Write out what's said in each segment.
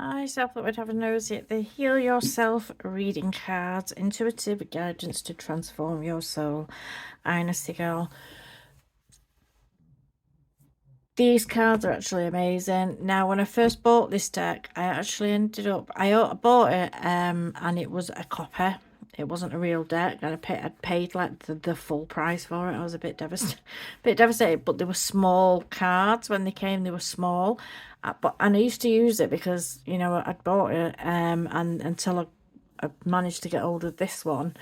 I thought we'd have a nosy at the Heal Yourself reading cards, intuitive guidance to transform your soul. Inna Segal. These cards are actually amazing. Now, when I first bought this deck, I actually I bought it and it was a copy. It wasn't a real deck, and I'd paid like the full price for it. I was a bit devastated, but they were small cards. When they came, they were small. And I used to use it because, you know, I'd bought it and until I managed to get hold of this one.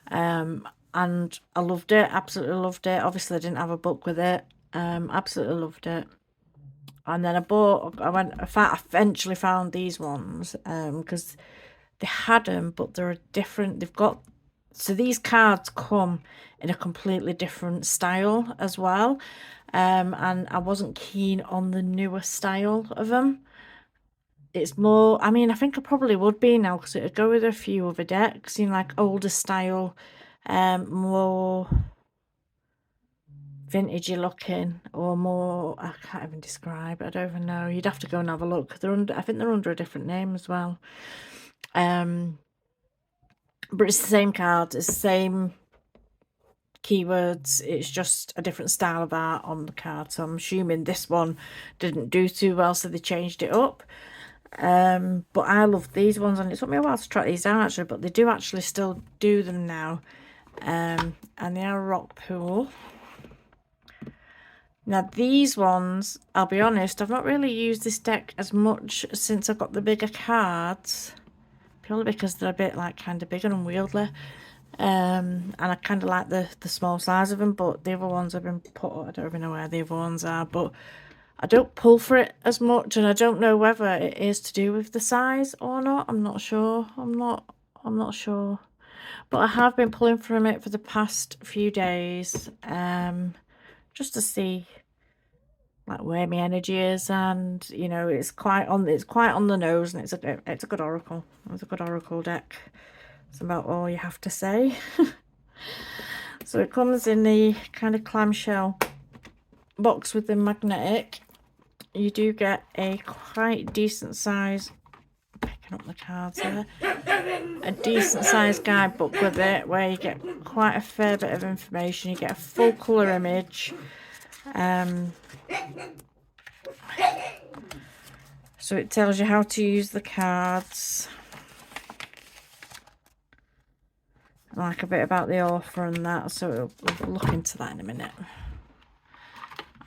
And I loved it, absolutely loved it. Obviously, I didn't have a book with it. Absolutely loved it. And then I eventually found these ones because they had them, but they're different. So these cards come in a completely different style as well. And I wasn't keen on the newer style of them. It's more, I mean, I think I probably would be now because it would go with a few other decks, you know, like older style, more vintagey looking, or more, I can't even describe, I don't even know. You'd have to go and have a look. I think they're under a different name as well. But it's the same cards, it's the same keywords, it's just a different style of art on the card. So I'm assuming this one didn't do too well, so they changed it up. But I love these ones, and it took me a while to try these out actually, but they do actually still do them now. And they are Rockpool. Now these ones, I'll be honest, I've not really used this deck as much since I got the bigger cards, purely because they're a bit like kind of big and unwieldy. And I kind of like the small size of them, but the other ones have been put, I don't even know where the other ones are, but I don't pull for it as much, and I don't know whether it is to do with the size or not. I'm not sure. I'm not sure. But I have been pulling from it for the past few days, just to see like where my energy is, and you know, it's quite on the nose, and it's a good oracle. It's a good oracle deck. It's about all you have to say. So it comes in the kind of clamshell box with the magnetic. You do get a quite decent size, picking up the cards there, a decent size guidebook with it, where you get quite a fair bit of information. You get a full colour image. So it tells you how to use the cards, like a bit about the author and that, so we'll look into that in a minute.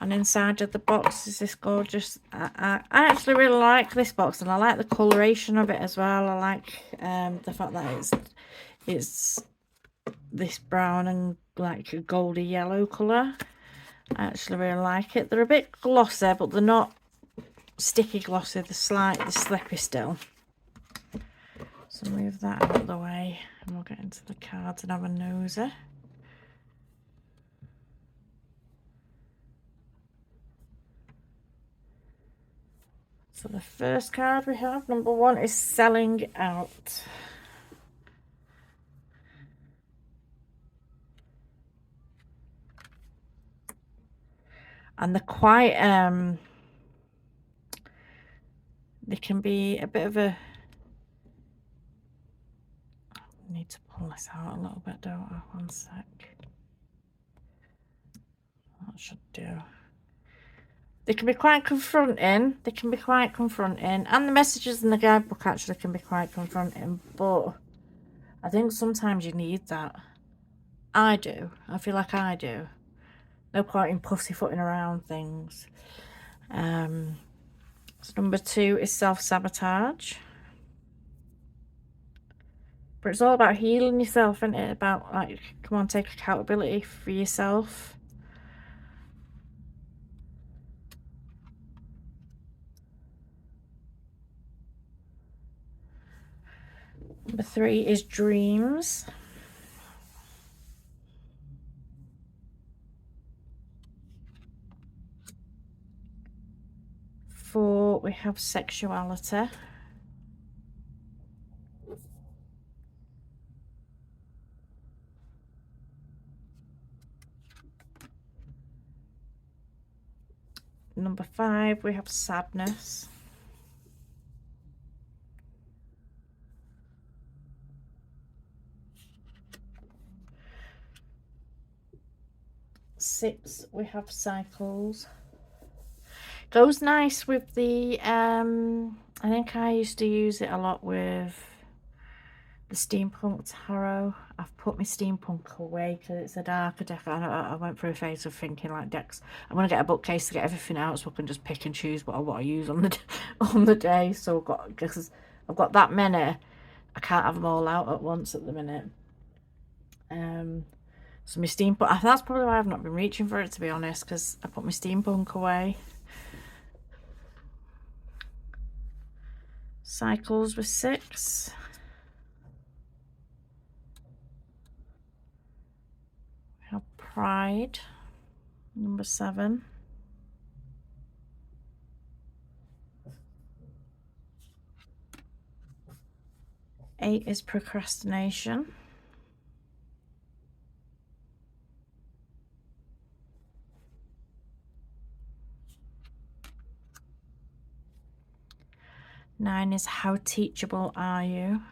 And inside of the box is this gorgeous, I actually really like this box, and I like the coloration of it as well. I like the fact that it's this brown and like a goldy yellow colour. I actually really like it. They're a bit glossy, but they're not sticky glossy, they're slightly slippy still. So move that out of the way and we'll get into the cards and have a nosy. So the first card we have, number 1, is Selling Out. And they're quite, they can be a bit of a, I need to pull this out a little bit, don't I? One sec. That should do. They can be quite confronting, and the messages in the guidebook actually can be quite confronting, but I think sometimes you need that. I do. I feel like I do. No point in pussyfooting around things. So number 2 is self-sabotage. But it's all about healing yourself, isn't it? About, like, come on, take accountability for yourself. Number 3 is dreams. 4, we have sexuality. Number 5, we have sadness. 6 we have cycles. Goes nice with the I think I used to use it a lot with the steampunk tarot. I've put my steampunk away because it's a darker deck. I went through a phase of thinking like decks. I'm gonna get a bookcase to get everything out so I can just pick and choose what I use on the on the day. So because I've got that many, I can't have them all out at once at the minute. So my steampunk, that's probably why I've not been reaching for it, to be honest, because I put my steampunk away. Cycles with 6. We have Pride, number 7. Eight is Procrastination. Nine is How Teachable Are You?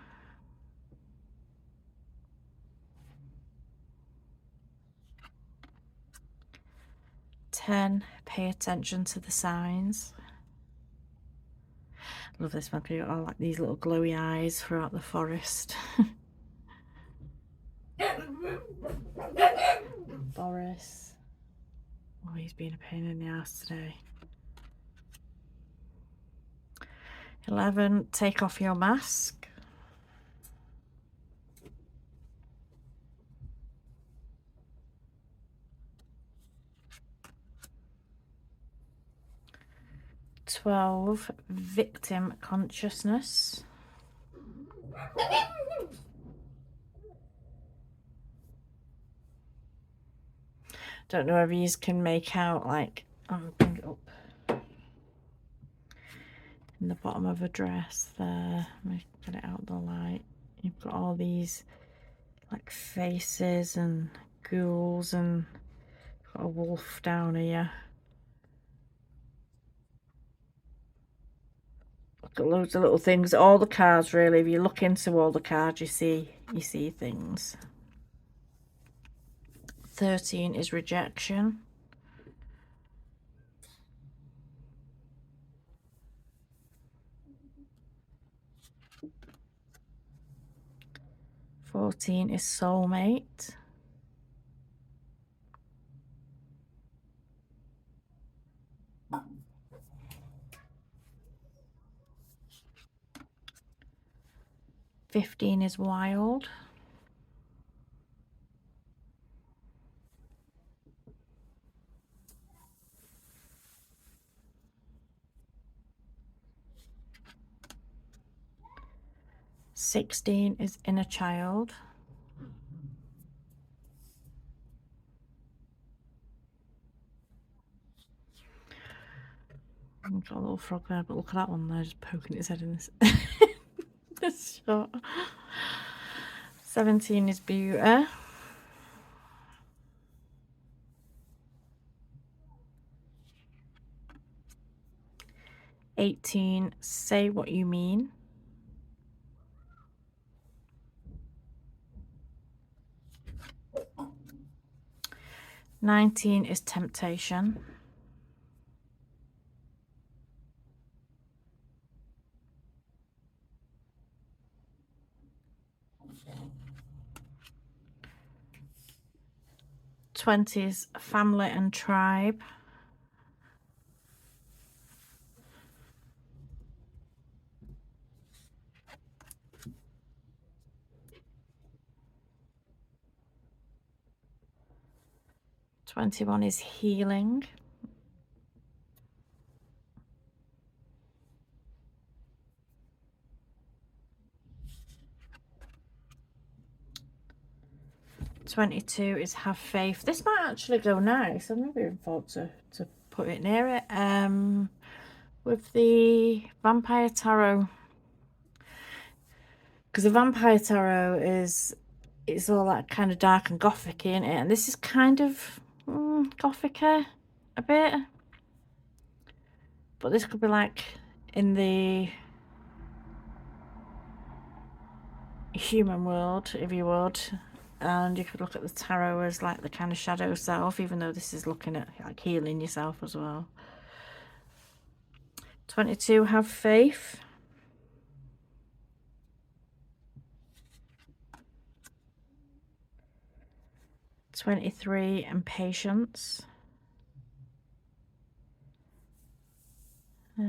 10, Pay Attention to the Signs. Love this one because you've got all like these little glowy eyes throughout the forest. Boris. Oh, he's been a pain in the ass today. 11, Take Off Your Mask. 12, Victim Consciousness. Don't know if you can make out, like, I'll bring it up in the bottom of a dress there. Let me get it out the light. You've got all these like faces and ghouls, and got a wolf down here. Got loads of little things. All the cards, really. If you look into all the cards, you see things. 13 is Rejection. 14 is Soulmate. 15 is Wild. 16 is Inner Child. 've got a little frog there, but look at that one there, just poking its head in this, this shot. 17 is Beauty. 18, Say What You Mean. 19 is Temptation. 20 is Family and Tribe. 21 is Healing. 22 is Have Faith. This might actually go nice. I've never even thought to put it near it. With the Vampire Tarot. Because the Vampire Tarot it's all that kind of dark and gothic, isn't it? And this is kind of gothic-y a bit. But this could be like in the human world, if you would. and you could look at the tarot as like the kind of shadow self, even though this is looking at like healing yourself as well. 22, have faith. 23, and patience.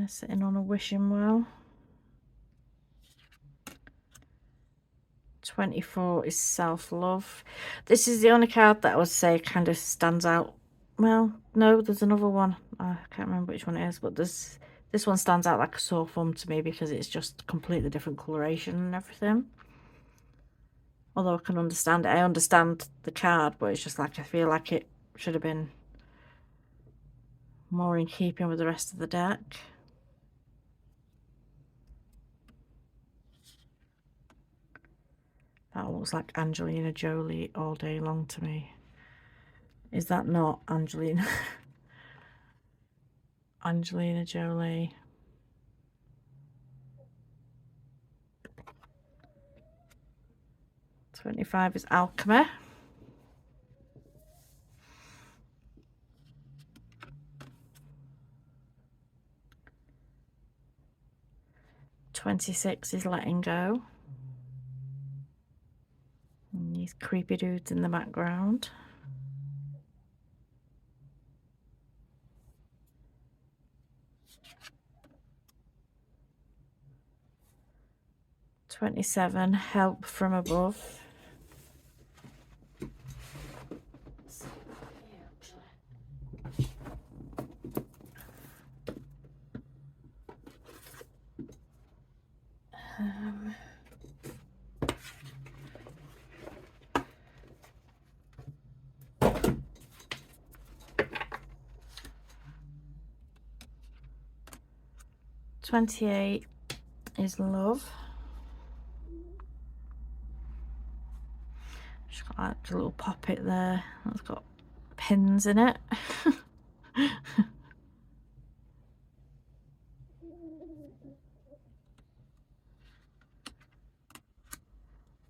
Sitting on a wishing well. 24 is self-love. This is the only card that I would say kind of stands out. Well, no, there's another one. I can't remember which one it is, but this one stands out like a sore thumb to me because it's just completely different coloration and everything. Although I can understand it. I understand the card, but it's just like I feel like it should have been more in keeping with the rest of the deck. That looks like Angelina Jolie all day long to me. Is that not Angelina? Angelina Jolie. 25 is alchemy. 26 is letting go. And these creepy dudes in the background. 27, help from above. Um, 28 is love. Just got like a little poppet there. It's got pins in it.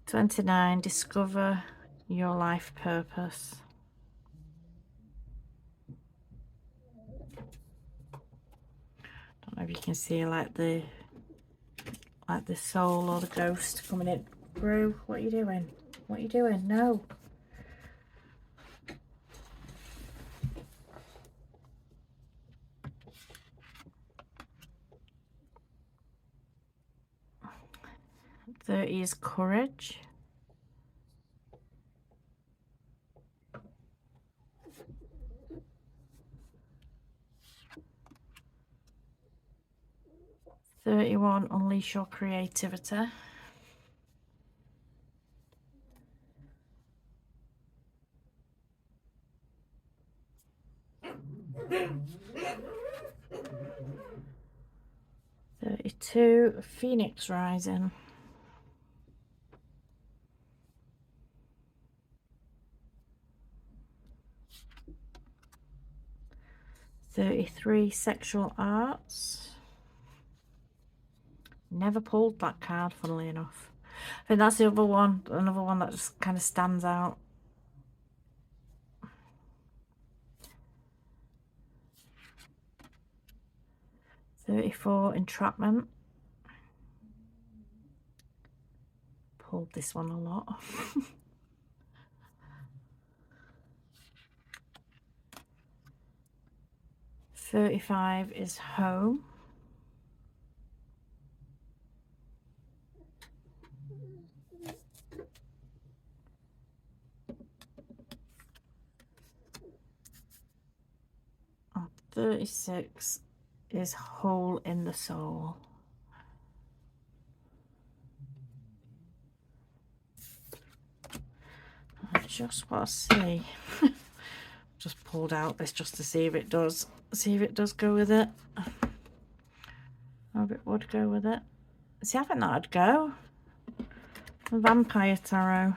29, discover your life purpose. Don't know if you can see like the soul or the ghost coming in. Brew, what are you doing? What are you doing? No. There is courage. 31, unleash your creativity. 32, Phoenix rising. 33, sexual arts. Never pulled that card, funnily enough. I think that's the other one, another one that just kind of stands out. 34, entrapment. Pulled this one a lot. 35 is home. 36 is hole in the soul. I just want to see. Just pulled out this just to see if it does go with it. Or if it would go with it. See, I think that'd go. The Vampire Tarot.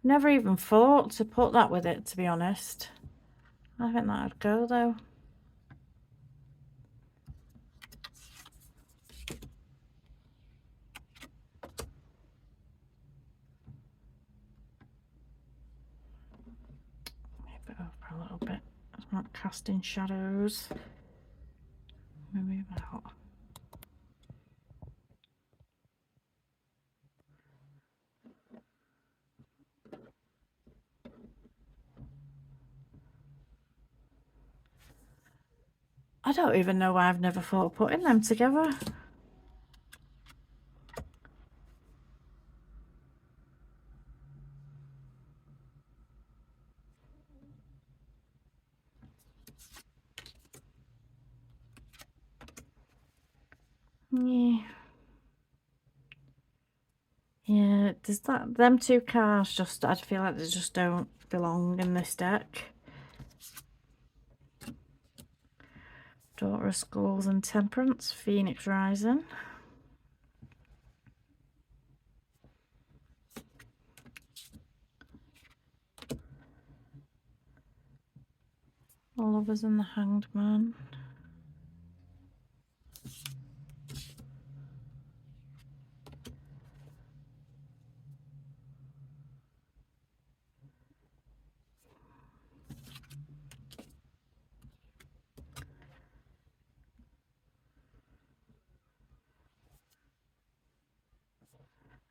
Never even thought to put that with it, to be honest. I think that'd go though. Not casting shadows. Move out. I don't even know why I've never thought of putting them together. Yeah. Yeah, does them two cards just, I feel like they just don't belong in this deck. Daughter of Skulls and Temperance, Phoenix Rising. Lovers and the Hanged Man.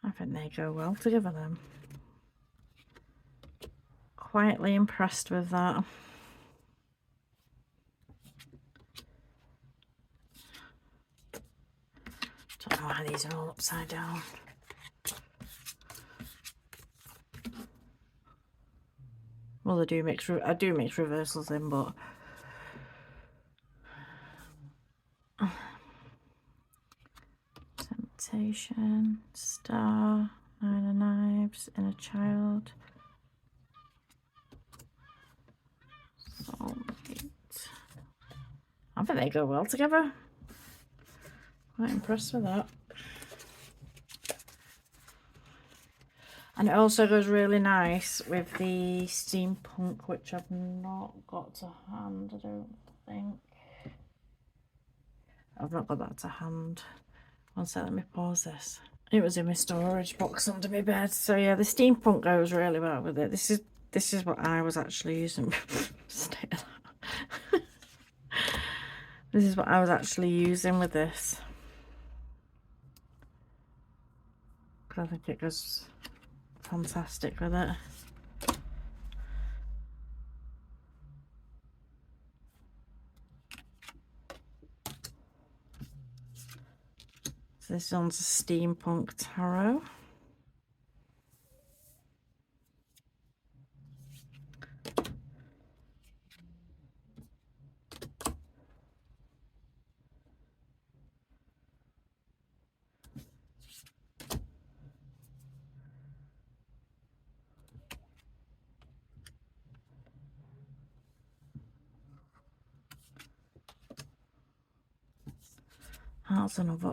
I think they go well together then. Quietly impressed with that. Don't know why these are all upside down. Well, I do mix reversals in, but Temptation, Star, Nine of Knives, Inner Child, Soulmate. I think they go well together. Quite impressed with that. And it also goes really nice with the steampunk, which I've not got to hand, I don't think. I've not got that to hand. One sec, let me pause this. It was in my storage box under my bed. So yeah, the steampunk goes really well with it. This is what I was actually using. This is what I was actually using with this. Because I think it goes fantastic with it. So this one's a steampunk tarot.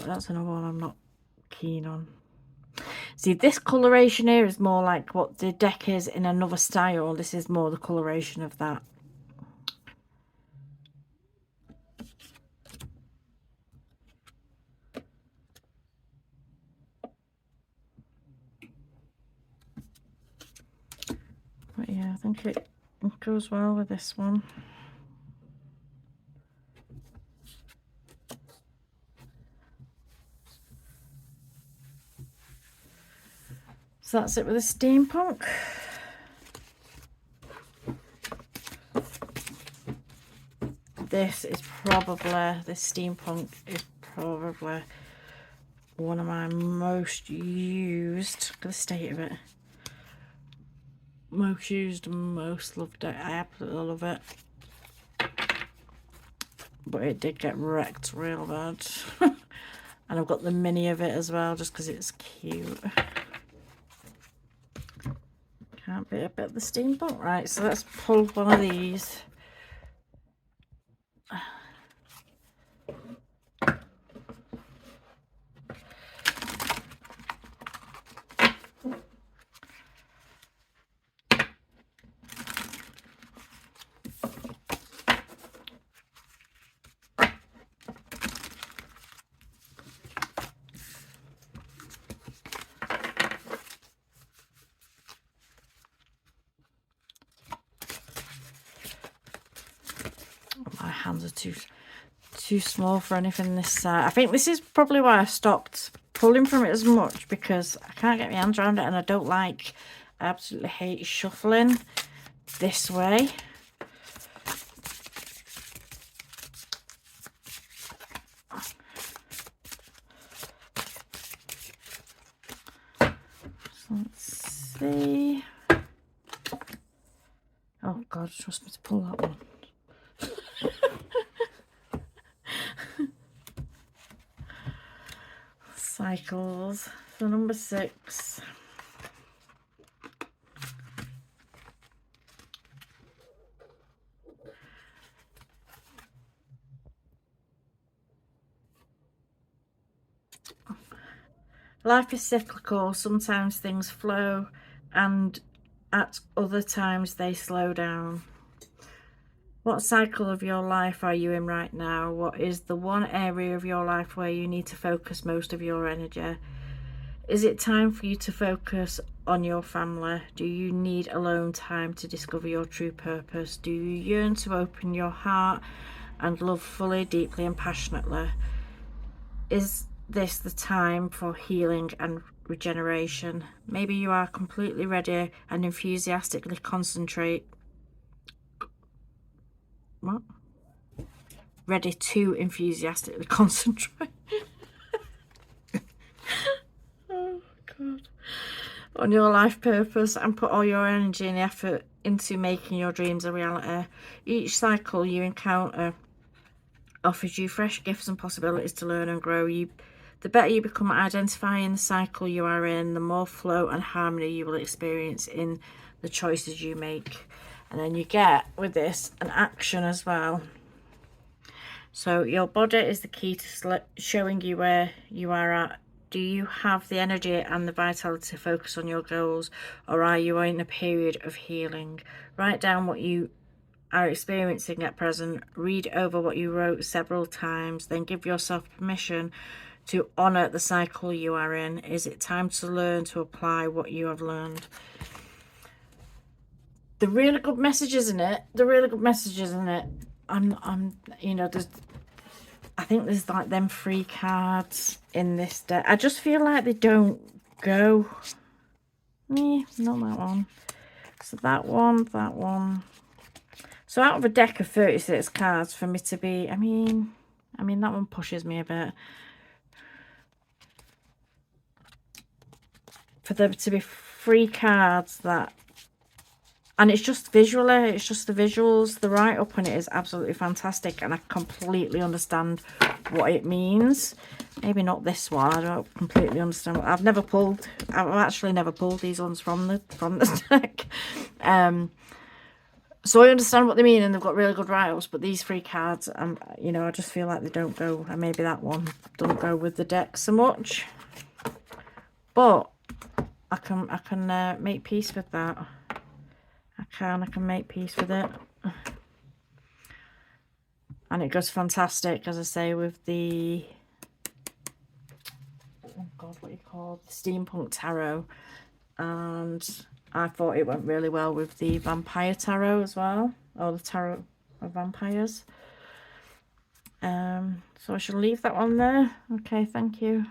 That's another one I'm not keen on. See, this coloration here is more like what the deck is in another style. This is more the coloration of that. But yeah, I think it goes well with this one. So that's it with the steampunk. This steampunk is probably one of my most used, look at the state of it, most used and most loved it. I absolutely love it. But it did get wrecked real bad. And I've got the mini of it as well, just because it's cute. Can't beat a bit of the steampunk. Right, so let's pull one of these. My hands are too small for anything this side. I think this is probably why I stopped pulling from it as much, because I can't get my hands around it, and I absolutely hate shuffling this way. So let's see. Oh God, trust me to pull that one. Cycles. So number 6. Life is cyclical. Sometimes things flow, and at other times they slow down. What cycle of your life are you in right now? What is the one area of your life where you need to focus most of your energy? Is it time for you to focus on your family? Do you need alone time to discover your true purpose? Do you yearn to open your heart and love fully, deeply and passionately? Is this the time for healing and regeneration? Maybe you are completely ready and enthusiastically ready to enthusiastically concentrate oh God, on your life purpose, and put all your energy and effort into making your dreams a reality. Each cycle you encounter offers you fresh gifts and possibilities to learn and grow. The better you become at identifying the cycle you are in, the more flow and harmony you will experience in the choices you make. And then you get, with this, an action as well. So your body is the key to showing you where you are at. Do you have the energy and the vitality to focus on your goals, or are you in a period of healing? Write down what you are experiencing at present. Read over what you wrote several times, then give yourself permission to honour the cycle you are in. Is it time to learn to apply what you have learned? The really good messages in it. I'm you know, I think there's like them 3 cards in this deck. I just feel like they don't go. Not that one. So that one. So out of a deck of 36 cards, for me to be, I mean that one pushes me a bit. For there to be 3 cards that, and it's just visually, it's just the visuals. The write-up on it is absolutely fantastic, and I completely understand what it means. Maybe not this one. I don't completely understand. I've actually never pulled these ones from the deck. So I understand what they mean, and they've got really good write-ups, but these 3 cards, you know, I just feel like they don't go, and maybe that one doesn't go with the deck so much. But I can make peace with that. I can make peace with it. And it goes fantastic, as I say, with the, oh God, what do you call it? The Steampunk Tarot. And I thought it went really well with the Vampire Tarot as well, or the Tarot of Vampires. So I shall leave that one there. Okay, thank you.